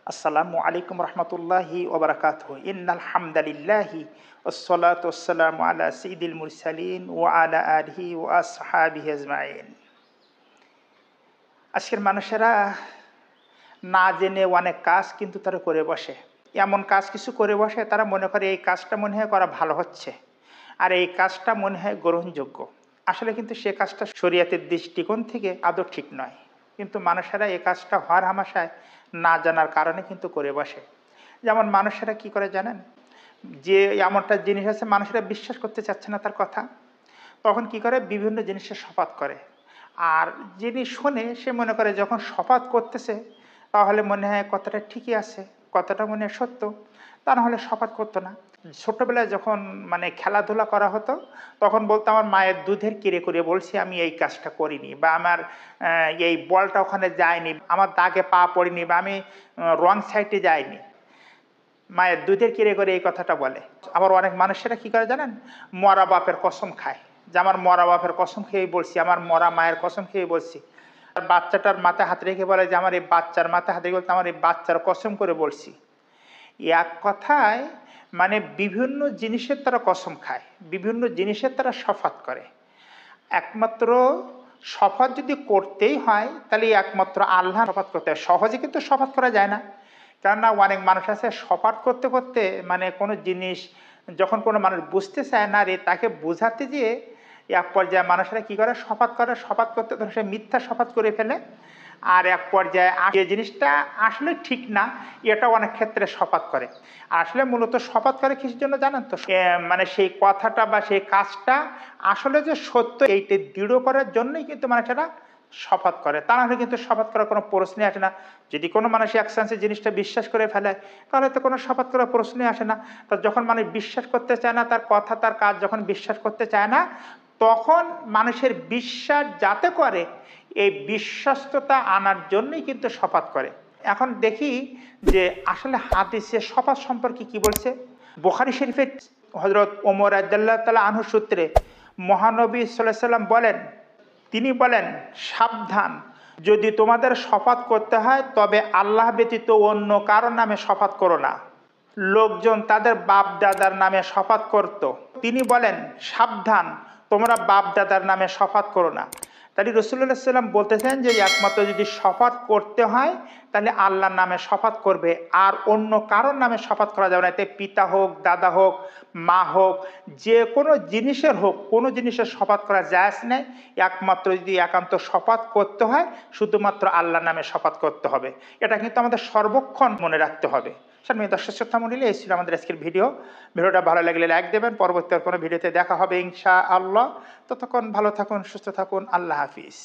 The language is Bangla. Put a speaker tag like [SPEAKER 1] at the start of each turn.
[SPEAKER 1] আসসালামু আলাইকুম রহমতুল্লাহি ওবরাকাতুহু ইন্নাল হামদালিল্লাহি ওয়াসসালাতু ওয়াসসালামু আলা সাইয়্যিদিল মুরসালিন ওয়া আলা আলিহি ওয়া আসহাবিহি আজমাইন। আজকের মানুষেরা না জেনে অনেক কাজ কিন্তু তারা করে বসে। এমন কাজ কিছু করে বসে, তারা মনে করে এই কাজটা মনে হয় করা ভালো হচ্ছে, আর এই কাজটা মনে হয় গ্রহণযোগ্য। আসলে কিন্তু সে কাজটা শরীয়তের দৃষ্টিকোণ থেকে আদৌ ঠিক নয়, কিন্তু মানুষেরা এই কাজটা হওয়ার হামেশায় না জানার কারণে কিন্তু করে বসে। যেমন মানুষেরা কি করে জানেন, যে এমনটা জিনিস আছে মানুষেরা বিশ্বাস করতে চাচ্ছে না তার কথা, তখন কি করে বিভিন্ন জিনিসের শপথ করে। আর যিনি শোনে সে মনে করে যখন শপথ করতেছে তাহলে মনে হয় কথাটা ঠিকই আছে, কথাটা মনে হয় সত্য, তা না হলে শপথ করতো না। ছোটবেলায় যখন খেলাধুলা করা হতো, তখন বলতো আমার মায়ের দুধের কিরে করে বলছি আমি এই কাজটা করিনি, বা আমার এই বলটা ওখানে যায়নি, আমার দাগে পা পড়িনি, বা আমি রং সাইডে যাইনি। মায়ের দুধের কিরে করে এই কথাটা বলে। আবার অনেক মানুষেরা কি করে জানেন, মরা বাপের কসম খায়, যে আমার মরা বাপের কসম খেয়ে বলছি, আমার মরা মায়ের কসম খেয়ে বলছি। আর বাচ্চাটার মাথায় হাত রেখে বলে যে আমার এই বাচ্চার মাথায় হাত রেখে বলতে আমার এই বাচ্চার কসম করে বলছি। এক কথায় বিভিন্ন জিনিসের তারা কসম খায়, বিভিন্ন জিনিসের তারা শপথ করে। একমাত্র শপথ যদি করতেই হয় তাহলে একমাত্র আল্লাহ শপথ করতে হয়। সহজে কিন্তু শপথ করা যায় না, কেননা অনেক মানুষ আছে শপথ করতে করতে কোনো জিনিস যখন কোনো মানুষ বুঝতে চায় না রে, তাকে বোঝাতে গিয়ে এক পর্যায়ে মানুষেরা কি করে, শপথ করে, শপথ করতে ধরে সে মিথ্যা শপথ করে ফেলে। আর এক পর্যায়ে যে জিনিসটা আসলে ঠিক না, এটা অনেক ক্ষেত্রে শপথ করে। আসলে মূলত শপথ করে কিসের জন্য জানেন তো, সেই কথাটা বা সেই কাজটা আসলে যে সত্য এইটা দৃঢ় করার জন্যই কিন্তু মানুষেরা শপথ করে, তা না হলে কিন্তু শপথ করার কোনো প্রশ্নই আসে না। যদি কোনো মানুষ এক চান্সে জিনিসটা বিশ্বাস করে ফেলে তাহলে তো কোনো শপথ করার প্রশ্নই আসে না। তো যখন মানুষ বিশ্বাস করতে চায় না, তার কথা তার কাজ যখন বিশ্বাস করতে চায় না, তখন মানুষের বিশ্বাস যাতে করে এই বিশ্বস্ততা আনার জন্যই কিন্তু শপথ করে। এখন দেখি যে আসলে হাদিসে শপথ সম্পর্কে কি বলছে। বুখারী শরীফের হযরত ওমর রাদিয়াল্লাহু তাআলা আনহু সূত্রে মহানবী সাল্লাল্লাহু আলাইহি ওয়াসাল্লাম বলেন, তিনি বলেন, সাবধান, যদি তোমাদের শপথ করতে হয় তবে আল্লাহ ব্যতীত অন্য কারো নামে শপথ করো না। লোকজন তাদের বাপ দাদার নামে শপথ করত, তিনি বলেন সাবধান, তোমরা বাপ দাদার নামে শপথ করো না। তাহলে রাসূলুল্লাহ সাল্লাম বলতেছেন যে একমাত্র যদি শপথ করতে হয় তাহলে আল্লাহর নামে শপথ করবে, আর অন্য কারোর নামে শপথ করা যাবে না। এতে পিতা হোক, দাদা হোক, মা হোক, যে কোনো জিনিসের হোক, কোনো জিনিসের শপথ করা জায়েজ নেই। একমাত্র যদি একান্ত শপথ করতে হয় শুধুমাত্র আল্লাহর নামে শপথ করতে হবে। এটা কিন্তু আমাদের সর্বক্ষণ মনে রাখতে হবে। সম্মানিত দর্শক শ্রোতা মণ্ডলী, এই ছিল আমাদের আজকের ভিডিওটা ভালো লাগলে লাইক দেবেন। পরবর্তী কোনো ভিডিওতে দেখা হবে ইনশাআল্লাহ। ততক্ষণ ভালো থাকুন, সুস্থ থাকুন। আল্লাহ হাফিজ।